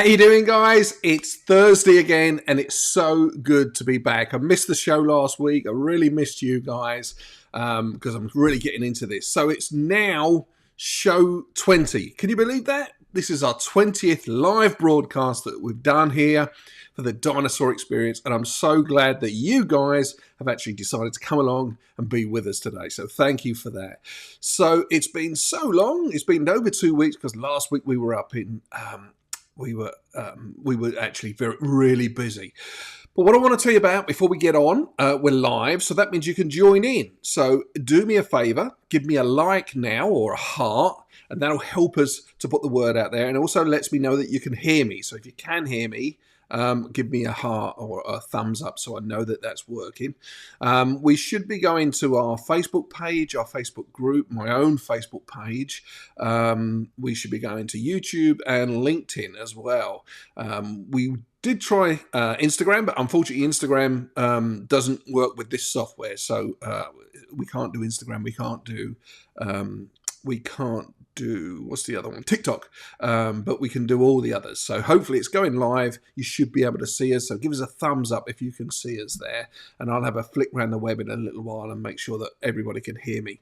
How you doing, guys? It's Thursday again, and it's so good to be back. I missed the show last week. I really missed you guys because I'm really getting into this. So it's now show 20. Can you believe that? This is our 20th live broadcast that we've done here for the Dinosaur Experience, and I'm so glad that you guys have actually decided to come along and be with us today. So thank you for that. So it's been so long. It's been over 2 weeks because last week we were up in... we were actually really busy. But what I want to tell you about before we get on, we're live, so that means you can join in. So do me a favor, give me a like now or a heart, and that'll help us to put the word out there, and also lets me know that you can hear me. So if you can hear me, give me a heart or a thumbs up so I know that that's working. We should be going to our Facebook page, our Facebook group, my own Facebook page. We should be going to YouTube and LinkedIn as well. We did try Instagram, but unfortunately Instagram doesn't work with this software. So we can't do Instagram. We can't do what's the other one? TikTok, but we can do all the others. So hopefully it's going live. You should be able to see us. So give us a thumbs up if you can see us there, and I'll have a flick around the web in a little while and make sure that everybody can hear me.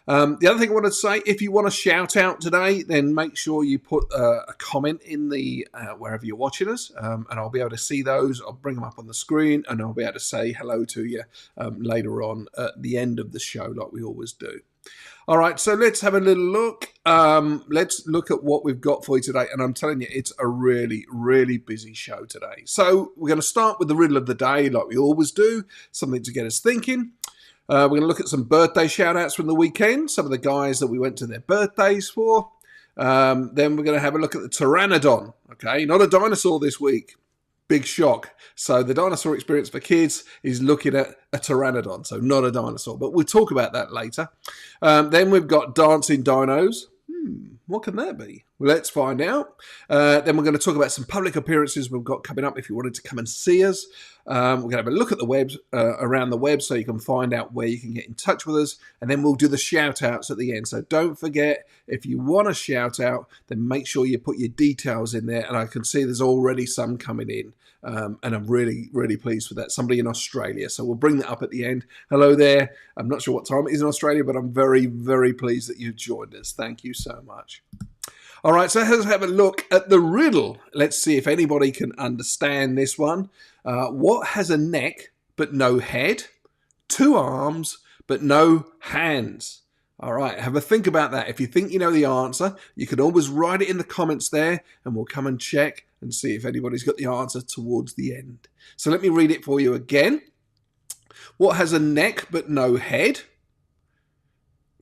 The other thing I wanted to say, if you want to shout out today, then make sure you put a comment in the wherever you're watching us, and I'll be able to see those. I'll bring them up on the screen, and I'll be able to say hello to you later on at the end of the show, like we always do. All right, so let's have a little look. Let's look at what we've got for you today. And I'm telling you, it's a really, really busy show today. So we're going to start with the riddle of the day, like we always do, something to get us thinking. We're going to look at some birthday shout-outs from the weekend, some of the guys that we went to their birthdays for. Then we're going to have a look at the Pteranodon. Okay, not a dinosaur this week. Big shock. So the Dinosaur Experience for Kids is looking at a Pteranodon, so not a dinosaur. But we'll talk about that later. Then we've got dancing dinos. What can that be? Well, let's find out. Then we're going to talk about some public appearances we've got coming up if you wanted to come and see us. We're going to have a look at the web, around the web, so you can find out where you can get in touch with us. And then we'll do the shout outs at the end. So don't forget, if you want a shout out, then make sure you put your details in there. And I can see there's already some coming in. And I'm really, really pleased with that. Somebody in Australia. So we'll bring that up at the end. Hello there. I'm not sure what time it is in Australia, but I'm very, very pleased that you've joined us. Thank you so much. All right, so let's have a look at the riddle. Let's see if anybody can understand this one. What has a neck but no head, 2 arms but no hands? All right, have a think about that. If you think you know the answer, you can always write it in the comments there, and we'll come and check and see if anybody's got the answer towards the end. So let me read it for you again. What has a neck but no head,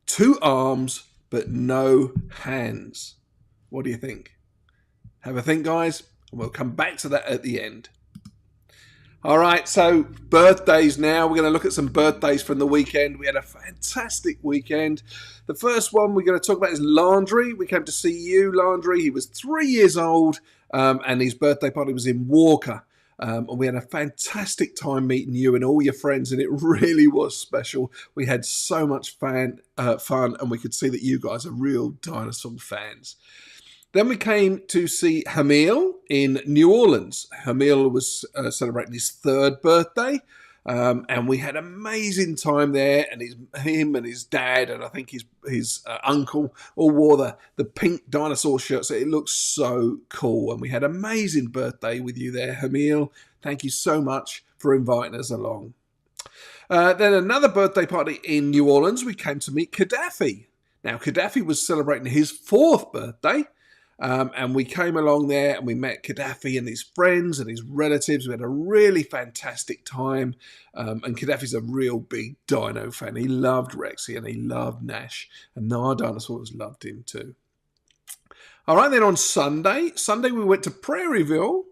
2 arms but no hands? What do you think? Have a think, guys, and we'll come back to that at the end. All right, so birthdays now. We're going to look at some birthdays from the weekend. We had a fantastic weekend. The first one we're going to talk about is Landry. We came to see you, Landry. He was 3 years old, and his birthday party was in Walker. And we had a fantastic time meeting you and all your friends, and it really was special. We had so much fun, and we could see that you guys are real dinosaur fans. Then we came to see Hamil in New Orleans. Hamil was celebrating his 3rd birthday, and we had an amazing time there. And him and his dad, and I think his uncle, all wore the pink dinosaur shirts. So it looked so cool, and we had an amazing birthday with you there, Hamil. Thank you so much for inviting us along. Then another birthday party in New Orleans. We came to meet Gaddafi. Now, Gaddafi was celebrating his 4th birthday. And we came along there and we met Gaddafi and his friends and his relatives. We had a really fantastic time. And Gaddafi's a real big dino fan. He loved Rexy and he loved Nash. And our dinosaurs loved him too. All right, then on Sunday we went to Prairieville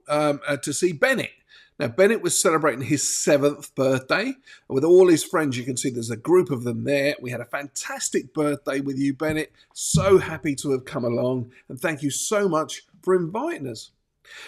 to see Bennett. Now, Bennett was celebrating his 7th birthday. With all his friends, you can see there's a group of them there. We had a fantastic birthday with you, Bennett. So happy to have come along. And thank you so much for inviting us.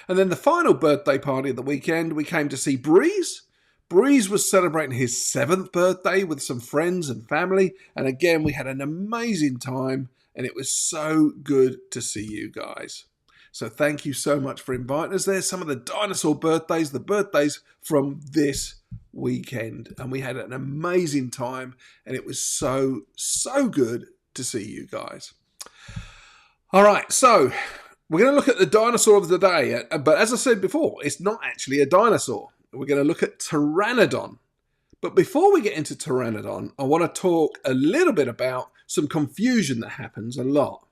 And then the final birthday party of the weekend, we came to see Breeze. Breeze was celebrating his 7th birthday with some friends and family. And again, we had an amazing time. And it was so good to see you guys. So thank you so much for inviting us. There's some of the dinosaur birthdays, the birthdays from this weekend. And we had an amazing time. And it was so good to see you guys. All right, so we're going to look at the dinosaur of the day. But as I said before, it's not actually a dinosaur. We're going to look at Pteranodon. But before we get into Pteranodon, I want to talk a little bit about some confusion that happens a lot.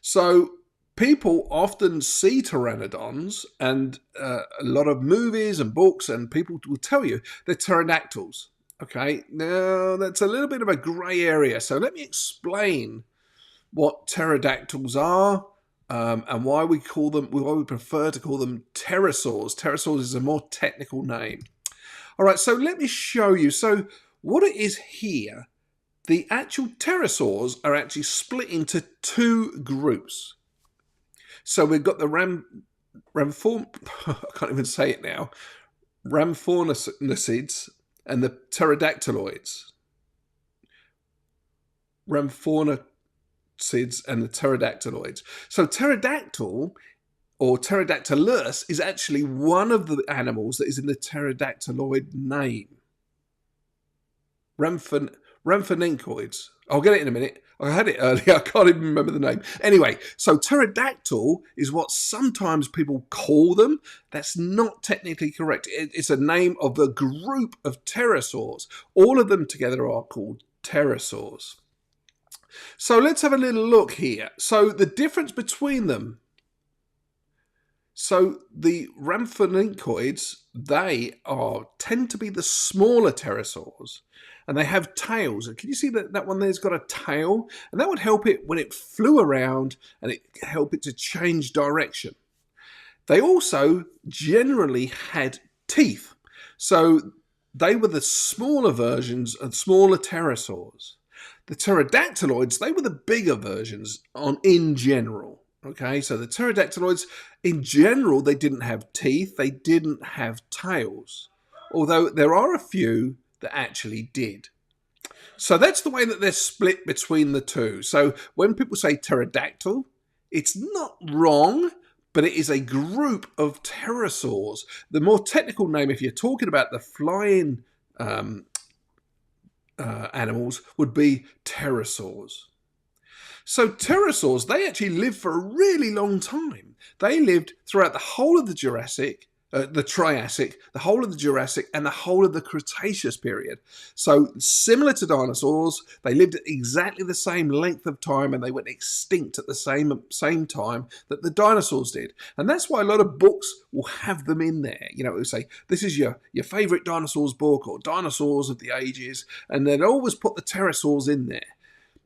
So people often see Pteranodons, and a lot of movies and books and people will tell you they're pterodactyls. Okay, now that's a little bit of a grey area. So let me explain what pterodactyls are and why we prefer to call them pterosaurs. Pterosaurs is a more technical name. All right, so let me show you. So what it is here, the actual pterosaurs are actually split into two groups. So we've got the I can't even say it now, Rhamphorhynchids and the pterodactyloids. Rhamphorhynchids and the pterodactyloids. So pterodactyl or Pterodactylus is actually one of the animals that is in the pterodactyloid name. Rhamphorhynchids. I'll get it in a minute. I had it earlier. I can't even remember the name. Anyway, so pterodactyl is what sometimes people call them. That's not technically correct. It's a name of the group of pterosaurs. All of them together are called pterosaurs. So let's have a little look here. So the difference between them. So the Rhamphorhynchids, they tend to be the smaller pterosaurs, and they have tails. And can you see that one there's got a tail? And that would help it when it flew around, and it help it to change direction. They also generally had teeth. So they were the smaller versions of smaller pterosaurs. The pterodactyloids, they were the bigger versions in general. Okay, so the pterodactyloids, in general, they didn't have teeth, they didn't have tails, although there are a few that actually did. So that's the way that they're split between the two. So when people say pterodactyl, it's not wrong, but it is a group of pterosaurs. The more technical name, if you're talking about the flying animals, would be pterosaurs. So pterosaurs, they actually lived for a really long time. They lived throughout the whole of the Triassic, the whole of the Jurassic, and the whole of the Cretaceous period. So similar to dinosaurs, they lived at exactly the same length of time, and they went extinct at the same time that the dinosaurs did. And that's why a lot of books will have them in there. You know, they say, this is your favourite dinosaurs book, or Dinosaurs of the Ages, and they'd always put the pterosaurs in there.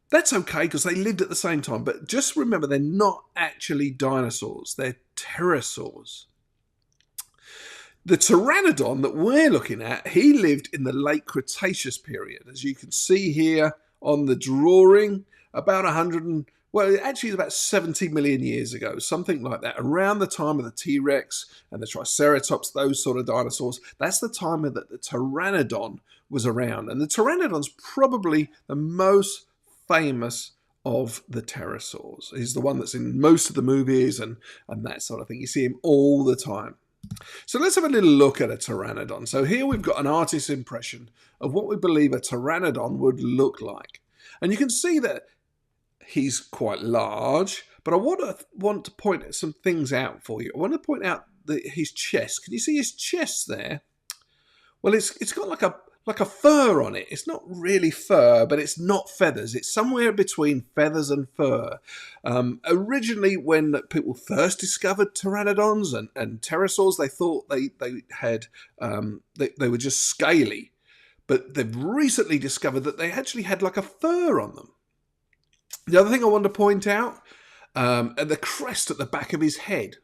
That's okay because they lived at the same time. But just remember, they're not actually dinosaurs. They're pterosaurs. The Pteranodon that we're looking at, he lived in the late Cretaceous period. As you can see here on the drawing, about actually it's about 70 million years ago, something like that, around the time of the T-Rex and the Triceratops, those sort of dinosaurs. That's the time that the Pteranodon was around. And the Pteranodon's probably the most famous of the pterosaurs. He's the one that's in most of the movies and that sort of thing. You see him all the time. So let's have a little look at a pteranodon. So here we've got an artist's impression of what we believe a pteranodon would look like. And you can see that he's quite large, but I want to point some things out for you. I want to point out his chest. Can you see his chest there? Well, it's got like a fur on it. It's not really fur, but it's not feathers. It's somewhere between feathers and fur. Originally, when people first discovered pteranodons and pterosaurs, they thought they were just scaly. But they've recently discovered that they actually had like a fur on them. The other thing I want to point out, the crest at the back of his head.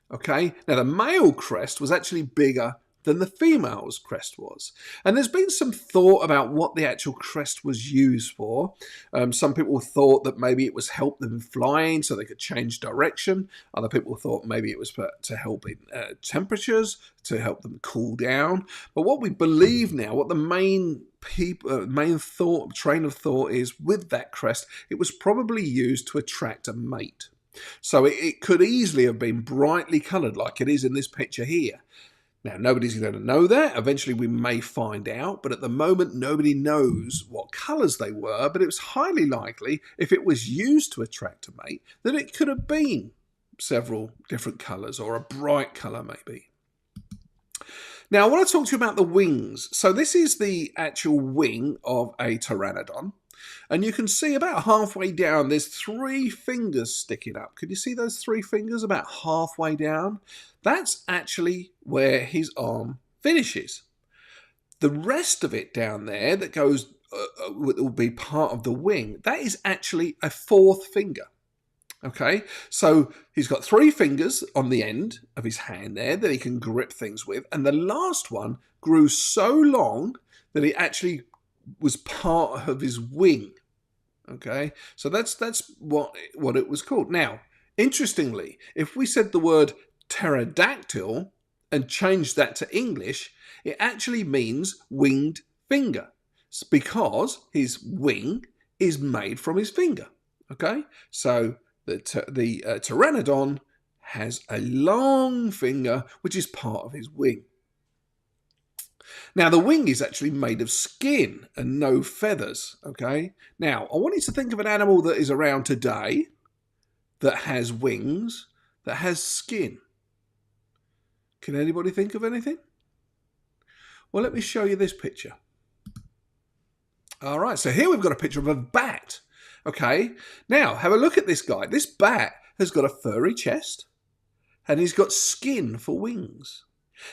Okay, now the male crest was actually bigger than the female's crest was. And there's been some thought about what the actual crest was used for. Some people thought that maybe it was help them flying so they could change direction. Other people thought maybe it was to help in temperatures, to help them cool down. But what we believe now, what the main train of thought is with that crest, it was probably used to attract a mate. So it could easily have been brightly coloured like it is in this picture here. Now, nobody's going to know that. Eventually, we may find out. But at the moment, nobody knows what colours they were. But it was highly likely, if it was used to attract a mate, that it could have been several different colours, or a bright colour maybe. Now, I want to talk to you about the wings. So this is the actual wing of a Pteranodon. And you can see about halfway down, there's 3 fingers sticking up. Can you see those 3 fingers about halfway down? That's actually where his arm finishes. The rest of it down there that goes, will be part of the wing, that is actually a 4th finger. Okay, so he's got 3 fingers on the end of his hand there that he can grip things with. And the last one grew so long that it actually was part of his wing. Okay, so that's what it was called. Now, interestingly, if we said the word pterodactyl and changed that to English, it actually means winged finger. It's because his wing is made from his finger. Okay, so the Pteranodon has a long finger which is part of his wing. Now, the wing is actually made of skin and no feathers, okay? Now, I want you to think of an animal that is around today that has wings, that has skin. Can anybody think of anything? Well, let me show you this picture. All right, so here we've got a picture of a bat, okay? Now, have a look at this guy. This bat has got a furry chest and he's got skin for wings.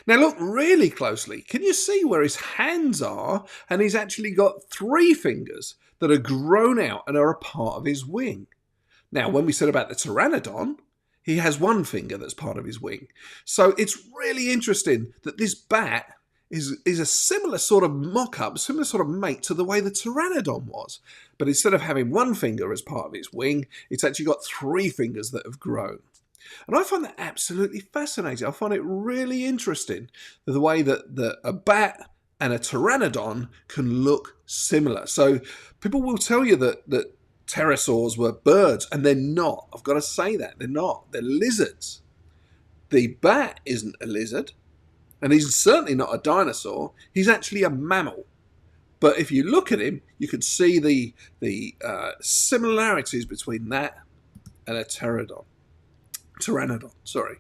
Now look really closely. Can you see where his hands are? And he's actually got 3 fingers that are grown out and are a part of his wing. Now, when we said about the Pteranodon, he has 1 finger that's part of his wing. So it's really interesting that this bat is a similar sort of mock-up, similar sort of mate to the way the Pteranodon was. But instead of having 1 finger as part of its wing, it's actually got 3 fingers that have grown. And I find that absolutely fascinating. I find it really interesting the way that a bat and a Pteranodon can look similar. So people will tell you that pterosaurs were birds, and they're not. I've got to say that. They're not. They're lizards. The bat isn't a lizard, and he's certainly not a dinosaur. He's actually a mammal. But if you look at him, you can see the similarities between that and a Pteranodon, sorry.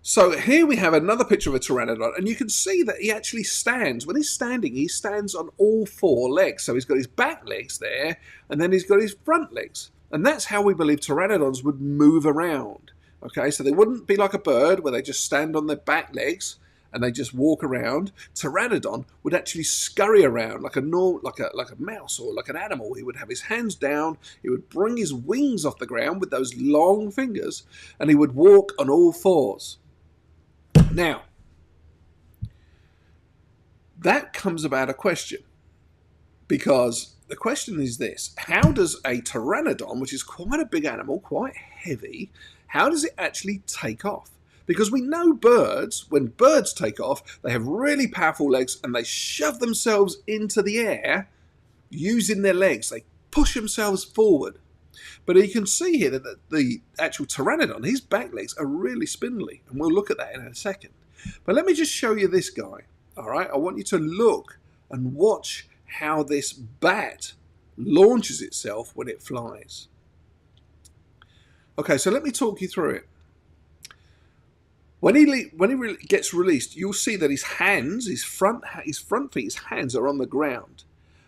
So here we have another picture of a Pteranodon, and you can see that he actually stands. When he's standing, he stands on all 4 legs. So he's got his back legs there, and then he's got his front legs. And that's how we believe Pteranodons would move around. Okay, so they wouldn't be like a bird where they just stand on their back legs and they just walk around. Pteranodon would actually scurry around like a mouse or like an animal. He would have his hands down, he would bring his wings off the ground with those long fingers, and he would walk on all 4s. Now, that comes about a question, because the question is this: how does a Pteranodon, which is quite a big animal, quite heavy, how does it actually take off? Because we know birds, when birds take off, they have really powerful legs and they shove themselves into the air using their legs. They push themselves forward. But you can see here that the actual Pteranodon, his back legs are really spindly. And we'll look at that in a second. But let me just show you this guy. All right, I want you to look and watch how this bat launches itself when it flies. Okay, so let me talk you through it. When he gets released, you'll see that his hands, his front feet, his hands are on the ground.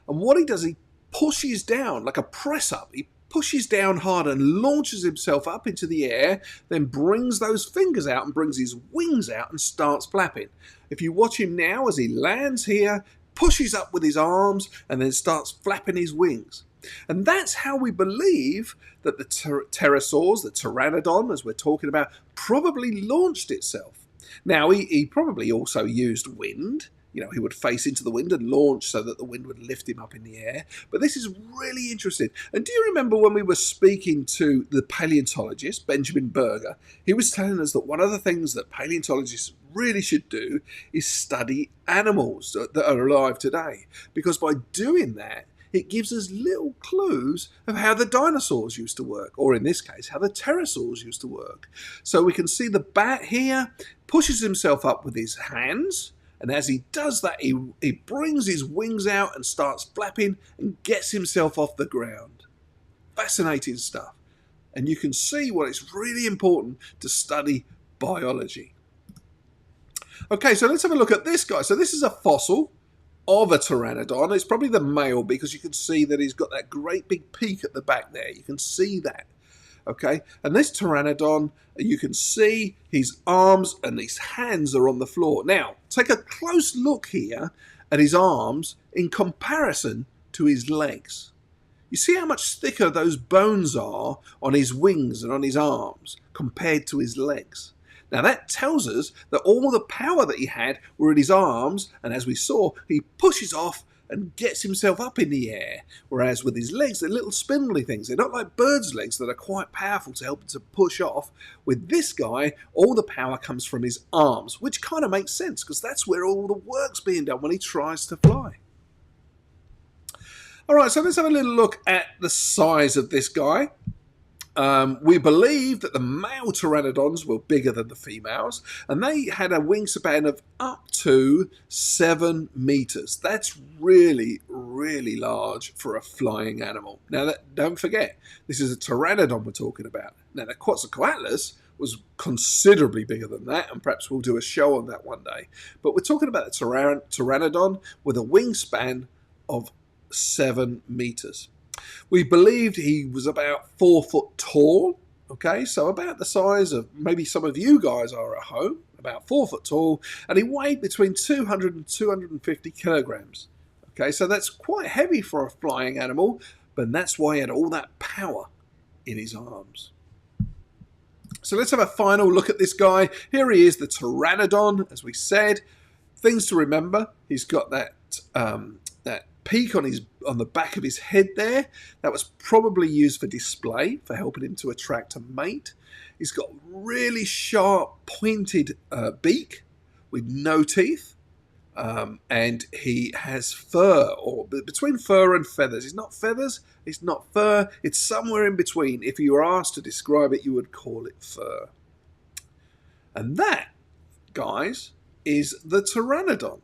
And what he does, he pushes down like a press up. He pushes down hard and launches himself up into the air, then brings those fingers out and brings his wings out and starts flapping. If you watch him now as he lands here, pushes up with his arms and then starts flapping his wings. And that's how we believe that the pterosaurs, the Pteranodon, as we're talking about, probably launched itself. Now, he probably also used wind. You know, he would face into the wind and launch so that the wind would lift him up in the air. But this is really interesting. And do you remember when we were speaking to the paleontologist, Benjamin Berger? He was telling us that one of the things that paleontologists really should do is study animals that are alive today. Because by doing that, it gives us little clues of how the dinosaurs used to work, or in this case, how the pterosaurs used to work. So we can see the bat here pushes himself up with his hands, and as he does that, he brings his wings out and starts flapping and gets himself off the ground. Fascinating stuff. And you can see why it's really important to study biology. Okay, so let's have a look at this guy. So this is a fossil of a Pteranodon. It's probably the male because you can see that he's got that great big peak at the back there. You can see that. Okay, and this Pteranodon, you can see his arms and his hands are on the floor. Now, take a close look here at his arms in comparison to his legs. You see how much thicker those bones are on his wings and on his arms compared to his legs. Now that tells us that all the power that he had were in his arms, and as we saw, he pushes off and gets himself up in the air. Whereas with his legs, they're little spindly things. They're not like birds' legs that are quite powerful to help him to push off. With this guy, all the power comes from his arms, which kind of makes sense because that's where all the work's being done when he tries to fly. All right, so let's have a little look at the size of this guy. We believe that the male Pteranodons were bigger than the females, and they had a wingspan of up to 7 meters. That's really, really large for a flying animal. Now, don't forget, this is a Pteranodon we're talking about. Now, the Quetzalcoatlus was considerably bigger than that, and perhaps we'll do a show on that one day. But we're talking about the Pteranodon with a wingspan of 7 meters. We believed he was about 4 foot tall, okay, so about the size of maybe some of you guys are at home, about 4 foot tall, and he weighed between 200 and 250 kilograms. Okay, so that's quite heavy for a flying animal, but that's why he had all that power in his arms. So let's have a final look at this guy. Here he is, the Pteranodon, as we said. Things to remember, he's got that peak on the back of his head there. That was probably used for display, for helping him to attract a mate. He's got really sharp, pointed beak with no teeth. And he has fur, or between fur and feathers. It's not feathers, it's not fur, it's somewhere in between. If you were asked to describe it, you would call it fur. And that, guys, is the Pteranodon.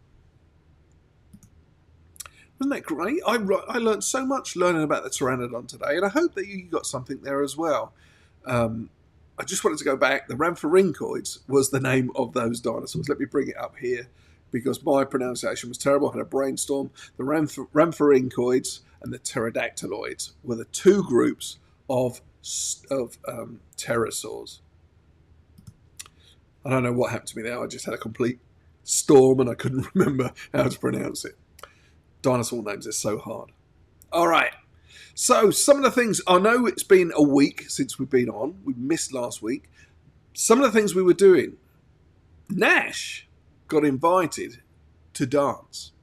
Wasn't that great? I learned so much learning about the Pteranodon today, and I hope that you got something there as well. I just wanted to go back. The Rhamphorhynchoids was the name of those dinosaurs. Let me bring it up here because my pronunciation was terrible. I had a brainstorm. The Rhamphorhynchoids and the Pterodactyloids were the two groups of pterosaurs. I don't know what happened to me there. I just had a complete storm and I couldn't remember how to pronounce it. Dinosaur names are so hard. All right. So some of the things, I know it's been a week since we've been on. We missed last week. Some of the things we were doing. Nash got invited to dance.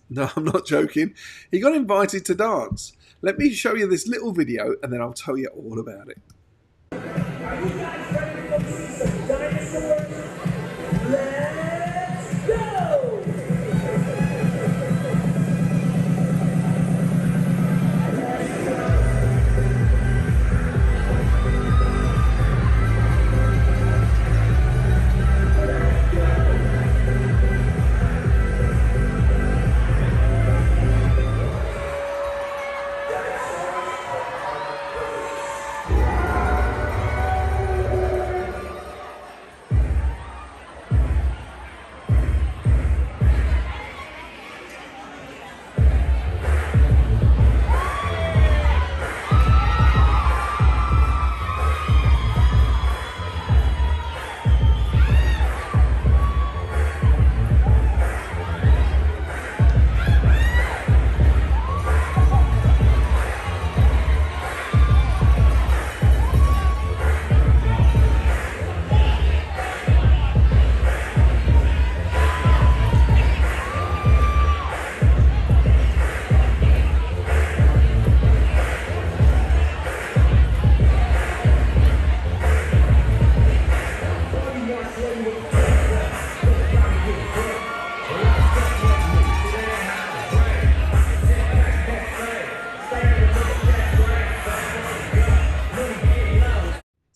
No, I'm not joking. He got invited to dance. Let me show you this little video and then I'll tell you all about it. Are you guys ready to go see some dinosaurs? Let's go!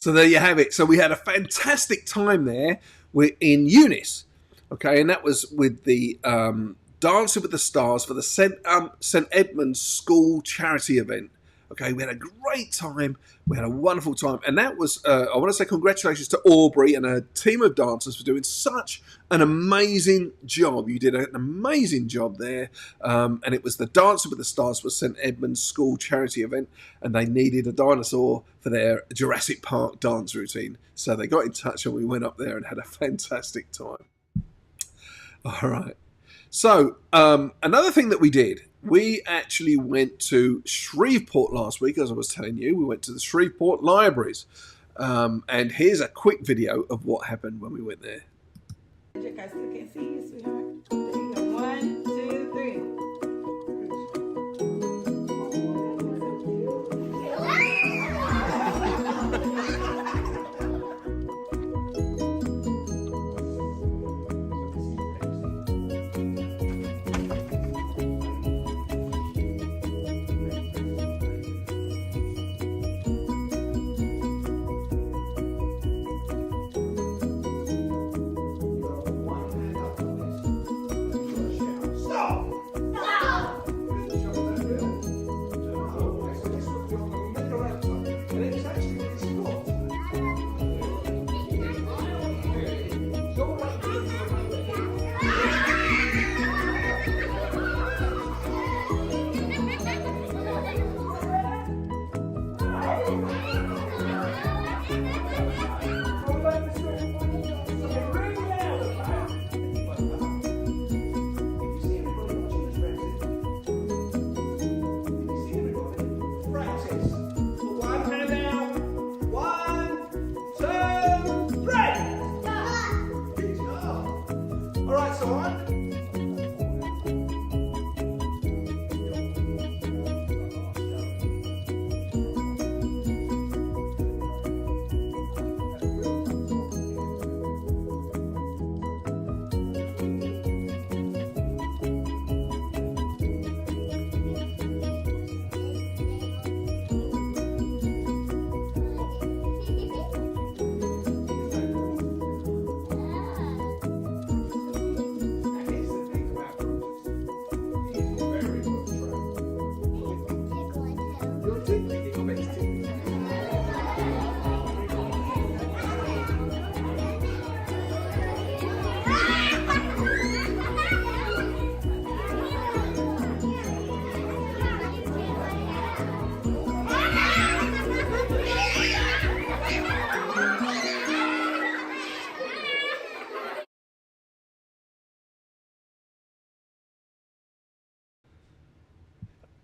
So there you have it. So we had a fantastic time there. We're in Eunice, okay, and that was with the Dancing with the Stars for the St Edmund's School charity event. Okay, we had a great time. We had a wonderful time. And that was, I want to say congratulations to Aubrey and her team of dancers for doing such an amazing job. You did an amazing job there. And it was the Dancing with the Stars for St Edmund's School charity event. And they needed a dinosaur for their Jurassic Park dance routine. So they got in touch and we went up there and had a fantastic time. All right. So another thing that we did, we actually went to Shreveport last week, as I was telling you. We went to the Shreveport libraries. And here's a quick video of what happened when we went there. I still can't see you, sweetheart. There you go. 1, 2, 3.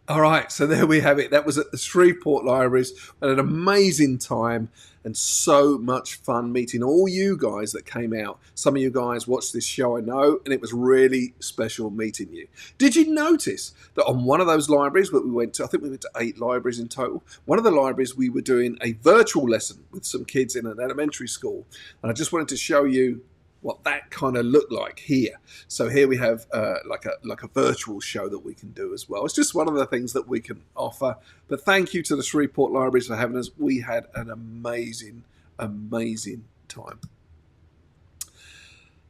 All right, so there we have it. That was at the Shreveport Libraries. We had an amazing time and so much fun meeting all you guys that came out. Some of you guys watched this show, I know, and it was really special meeting you. Did you notice that on one of those libraries that we went to, I think we went to 8 libraries in total, one of the libraries we were doing a virtual lesson with some kids in an elementary school. And I just wanted to show you what that kind of looked like here. So here we have like a virtual show that we can do as well. It's just one of the things that we can offer. But thank you to the Shreveport Libraries for having us. We had an amazing, amazing time.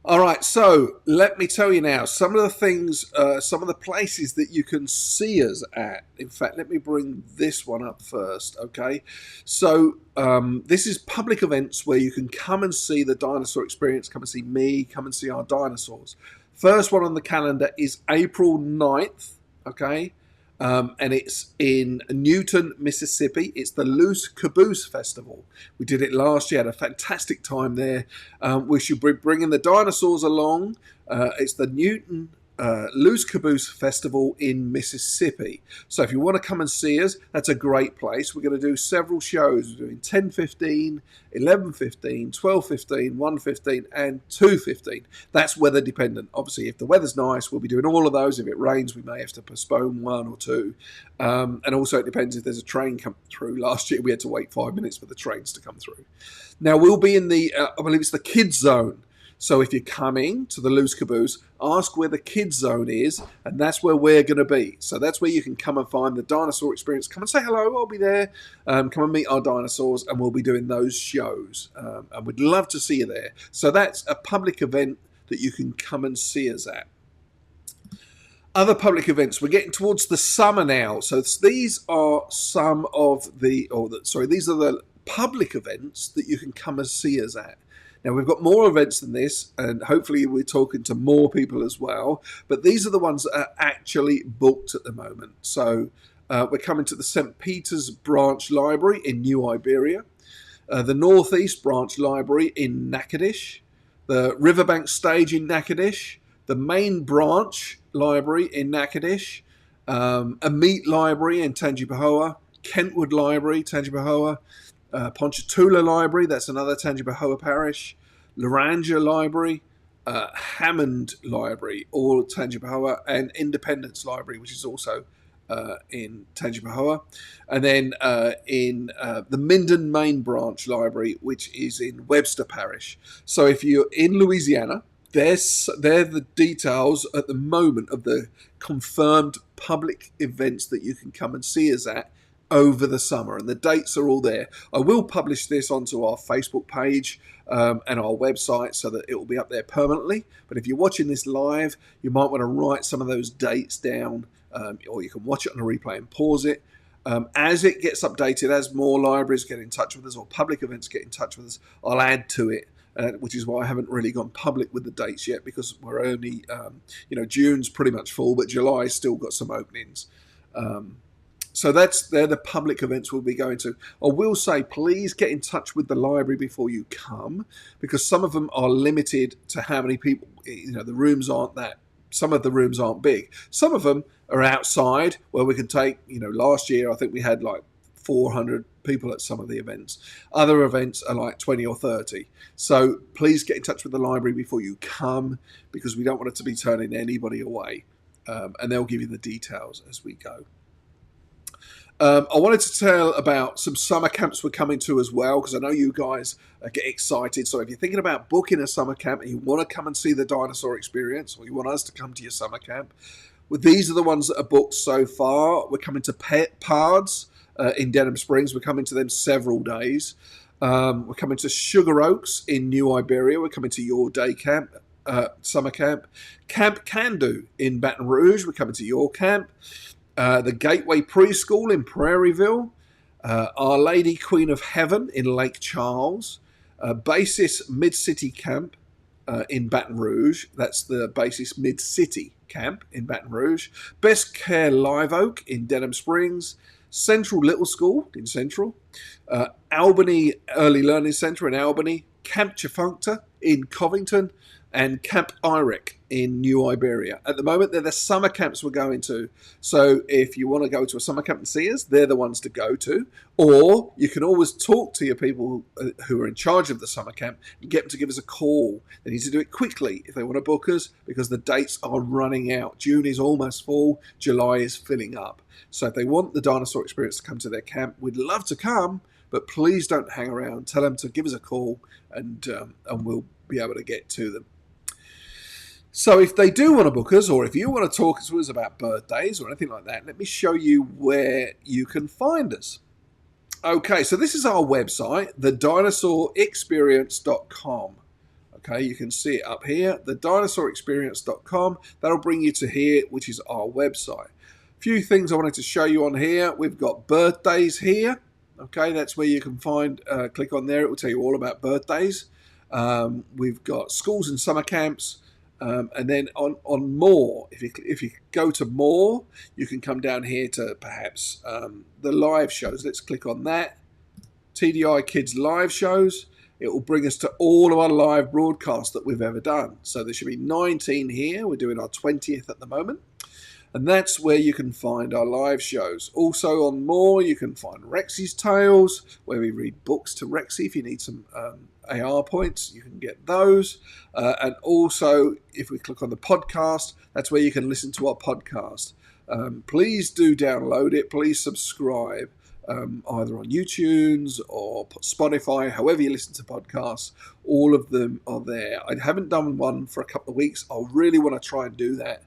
All right, so let me tell you now some of the things, some of the places that you can see us at. In fact, let me bring this one up first, okay? So this is public events where you can come and see the dinosaur experience, come and see me, come and see our dinosaurs. First one on the calendar is April 9th, okay? And it's in Newton, Mississippi. It's the Loose Caboose Festival. We did it last year, had a fantastic time there. We should be bringing the dinosaurs along. It's the Newton Loose Caboose Festival in Mississippi. So if you want to come and see us, that's a great place. We're going to do several shows. We're doing 10:15, 11:15, 12:15, 1:15 and 2:15. That's weather dependent. Obviously, if the weather's nice, we'll be doing all of those. If it rains, we may have to postpone 1 or 2. And also it depends if there's a train come through. Last year we had to wait 5 minutes for the trains to come through. Now we'll be in the, I believe it's the kids zone. So if you're coming to the Loose Caboose, ask where the kids zone is, and that's where we're going to be. So that's where you can come and find the dinosaur experience. Come and say hello, I'll be there. Come and meet our dinosaurs, and we'll be doing those shows. And we'd love to see you there. So that's a public event that you can come and see us at. Other public events, we're getting towards the summer now. So these are some of these are the public events that you can come and see us at. Now, we've got more events than this, and hopefully we're talking to more people as well. But these are the ones that are actually booked at the moment. So we're coming to the St. Peter's Branch Library in New Iberia, the Northeast Branch Library in Natchitoches, the Riverbank Stage in Natchitoches, the Main Branch Library in Natchitoches, a Meat Library in Tangipahoa, Kentwood Library, Tangipahoa, Ponchatoula Library, that's another Tangipahoa parish, Laranja Library, Hammond Library, all Tangipahoa, and Independence Library, which is also in Tangipahoa, and then in the Minden Main Branch Library, which is in Webster Parish. So if you're in Louisiana, they're the details at the moment of the confirmed public events that you can come and see us at over the summer, and the dates are all there. I will publish this onto our Facebook page and our website so that it will be up there permanently. But if you're watching this live, you might want to write some of those dates down, or you can watch it on a replay and pause it. As it gets updated, as more libraries get in touch with us or public events get in touch with us, I'll add to it. Which is why I haven't really gone public with the dates yet, because we're only, June's pretty much full, but July's still got some openings. So they're the public events we'll be going to. I will say, please get in touch with the library before you come, because some of them are limited to how many people. The rooms aren't that. Some of the rooms aren't big. Some of them are outside where we can take. Last year I think we had like 400 people at some of the events. Other events are like 20 or 30. So please get in touch with the library before you come, because we don't want it to be turning anybody away. And they'll give you the details as we go. I wanted to tell about some summer camps we're coming to as well, because I know you guys get excited. So if you're thinking about booking a summer camp and you want to come and see the dinosaur experience, or you want us to come to your summer camp, well, these are the ones that are booked so far. We're coming to Pards in Denham Springs. We're coming to them several days. We're coming to Sugar Oaks in New Iberia. We're coming to your day camp, summer camp. Camp Candu in Baton Rouge. We're coming to your camp. The Gateway Preschool in Prairieville. Our Lady Queen of Heaven in Lake Charles. Basis Mid-City Camp in Baton Rouge. That's the Basis Mid-City Camp in Baton Rouge. Best Care Live Oak in Denham Springs. Central Little School in Central, Albany Early Learning Centre in Albany, Camp Chifuncta in Covington, and Camp Irick in New Iberia. At the moment, they're the summer camps we're going to. So if you want to go to a summer camp and see us, they're the ones to go to. Or you can always talk to your people who are in charge of the summer camp and get them to give us a call. They need to do it quickly if they want to book us, because the dates are running out. June is almost full. July is filling up. So if they want the dinosaur experience to come to their camp, we'd love to come, but please don't hang around. Tell them to give us a call, and we'll be able to get to them. So if they do want to book us, or if you want to talk to us about birthdays or anything like that, let me show you where you can find us. Okay, so this is our website, thedinosaurexperience.com. Okay, you can see it up here, thedinosaurexperience.com. That'll bring you to here, which is our website. A few things I wanted to show you on here. We've got birthdays here. Okay, that's where you can find, click on there. It will tell you all about birthdays. We've got schools and summer camps. And then on more, if you go to more, you can come down here to perhaps the live shows. Let's click on that. TDI Kids live shows. It will bring us to all of our live broadcasts that we've ever done. So there should be 19 here. We're doing our 20th at the moment. And that's where you can find our live shows. Also on more, you can find Rexy's Tales, where we read books to Rexy. If you need some AR points, you can get those. And also, if we click on the podcast, that's where you can listen to our podcast. Please do download it. Please subscribe. either on YouTube or Spotify, however you listen to podcasts. All of them are there. I haven't done one for a couple of weeks. I really want to try and do that.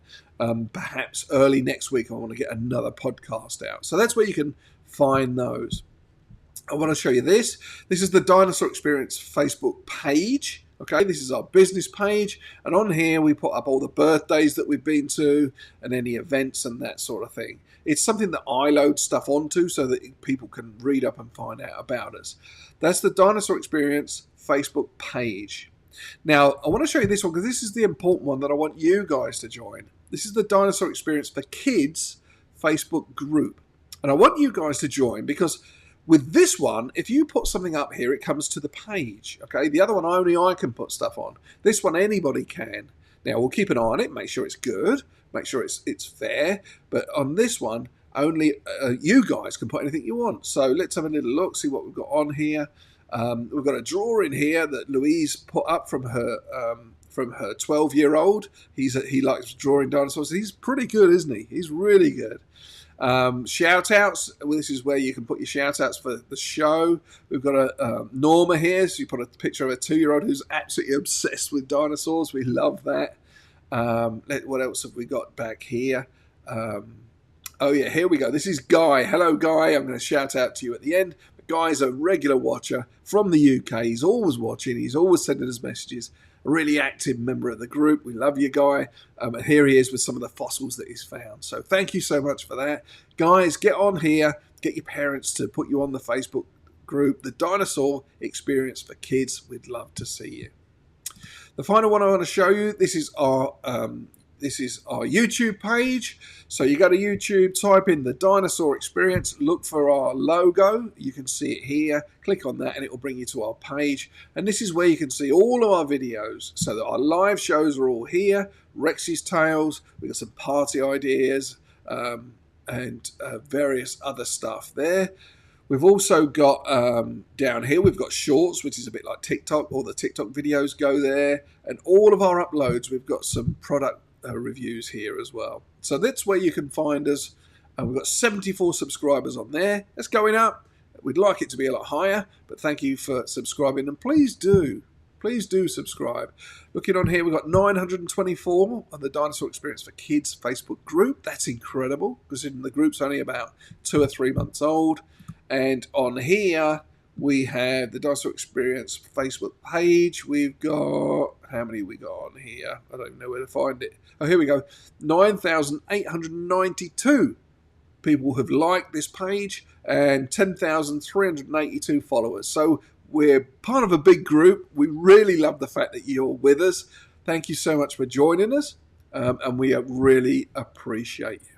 Perhaps early next week, I want to get another podcast out. So that's where you can find those. I want to show you this. This is the Dinosaur Experience Facebook page. Okay, this is our business page, and on here we put up all the birthdays that we've been to and any events and that sort of thing. It's something that I load stuff onto so that people can read up and find out about us. That's the Dinosaur Experience Facebook page. Now, I want to show you this one because this is the important one that I want you guys to join. This is the Dinosaur Experience for Kids Facebook group, and I want you guys to join because with this one, if you put something up here, it comes to the page. Okay, the other one only I can put stuff on. This one anybody can. Now we'll keep an eye on it, make sure it's good, make sure it's fair. But on this one, only you guys can put anything you want. So let's have a little look, see what we've got on here. We've got a drawing here that Louise put up from her 12-year-old. He likes drawing dinosaurs. He's pretty good, isn't he? He's really good. Shout outs, well, this is where you can put your shout outs for the show. We've got a Norma here, so you put a picture of a 2-year-old who's absolutely obsessed with dinosaurs. We love that. What else have we got back here? Oh yeah, here we go. This is Guy. Hello Guy, I'm going to shout out to you at the end. But Guy's a regular watcher from the UK. He's always watching, he's always sending us messages. A really active member of the group. We love you, Guy. And here he is with some of the fossils that he's found. So thank you so much for that. Guys, get on here. Get your parents to put you on the Facebook group, the Dinosaur Experience for Kids. We'd love to see you. The final one I want to show you, this is our YouTube page. So you go to YouTube, type in the Dinosaur Experience, look for our logo. You can see it here. Click on that and it will bring you to our page. And this is where you can see all of our videos. So that our live shows are all here. Rex's Tales, we've got some party ideas and various other stuff there. We've also got down here, we've got shorts, which is a bit like TikTok. All the TikTok videos go there. And all of our uploads, we've got some product reviews here as well. So that's where you can find us. We've got 74 subscribers on there. That's going up. We'd like it to be a lot higher, but thank you for subscribing. And please do subscribe. Looking on here, we've got 924 on the Dinosaur Experience for Kids Facebook group. That's incredible, because the group's only about 2 or 3 months old. And on here, we have the Dinosaur Experience Facebook page. We've got, how many we got on here? I don't even know where to find it. Oh, here we go. 9,892 people have liked this page and 10,382 followers. So we're part of a big group. We really love the fact that you're with us. Thank you so much for joining us, and we really appreciate you.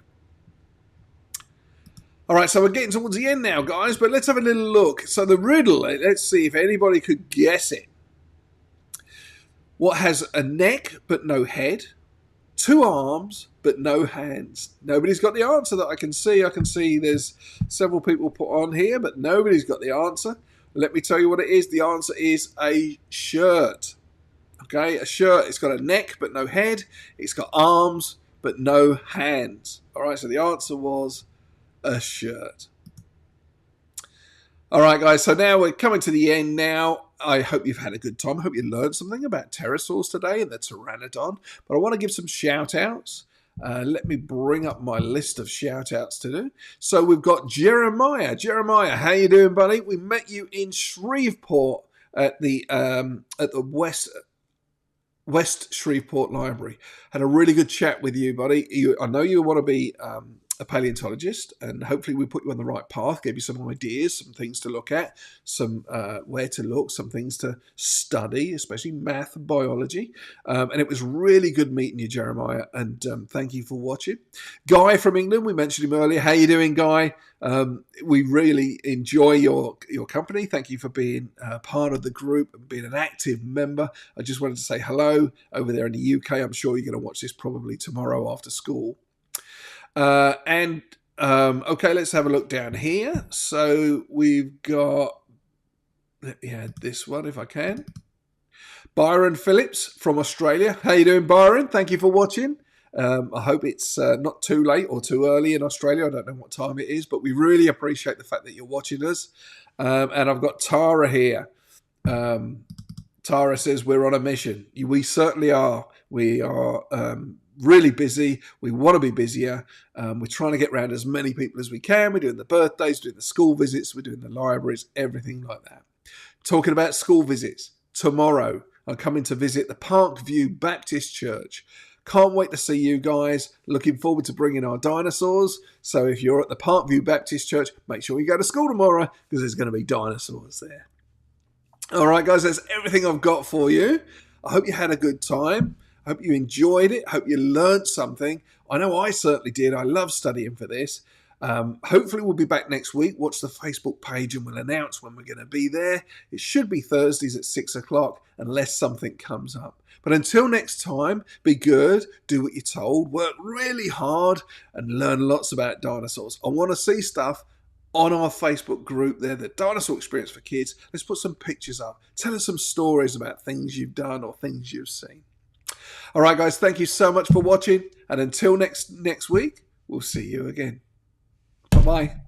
All right, so we're getting towards the end now, guys, but let's have a little look. So the riddle, let's see if anybody could guess it. What has a neck but no head, 2 arms but no hands? Nobody's got the answer that I can see. I can see there's several people put on here, but nobody's got the answer. Let me tell you what it is. The answer is a shirt. Okay, a shirt. It's got a neck but no head. It's got arms but no hands. All right, so the answer was a shirt. All right, guys, so now we're coming to the end now. I hope you've had a good time. I hope you learned something about pterosaurs today and the Pteranodon. But I want to give some shout-outs. Let me bring up my list of shout-outs to do. So we've got Jeremiah. Jeremiah, how you doing, buddy? We met you in Shreveport at the West Shreveport Library. Had a really good chat with you, buddy. I know you want to be a paleontologist, and hopefully we put you on the right path, gave you some ideas, some things to look at, some where to look, some things to study, especially math and biology. And it was really good meeting you, Jeremiah, and thank you for watching. Guy from England, we mentioned him earlier. How you doing, Guy? We really enjoy your company. Thank you for being part of the group and being an active member. I just wanted to say hello over there in the UK. I'm sure you're going to watch this probably tomorrow after school. Okay, let's have a look down here. So we've got, let me add this one if I can. Byron Phillips from Australia. How you doing, Byron? Thank you for watching. I hope it's not too late or too early in Australia. I don't know what time it is, but we really appreciate the fact that you're watching us. And I've got Tara here. Tara says we're on a mission. We certainly are. We are really busy. We want to be busier. We're trying to get around as many people as we can. We're doing the birthdays, we're doing the school visits, we're doing the libraries, everything like that. Talking about school visits, tomorrow I'm coming to visit the Parkview Baptist Church. Can't wait to see you guys. Looking forward to bringing our dinosaurs. So if you're at the Parkview Baptist Church, make sure you go to school tomorrow because there's going to be dinosaurs there. All right, guys, that's everything I've got for you. I hope you had a good time. I hope you enjoyed it. I hope you learned something. I know I certainly did. I love studying for this. Hopefully we'll be back next week. Watch the Facebook page and we'll announce when we're going to be there. It should be Thursdays at 6 o'clock unless something comes up. But until next time, be good, do what you're told, work really hard and learn lots about dinosaurs. I want to see stuff on our Facebook group there, the Dinosaur Experience for Kids. Let's put some pictures up. Tell us some stories about things you've done or things you've seen. All right, guys, thank you so much for watching. And until next week, we'll see you again. Bye-bye.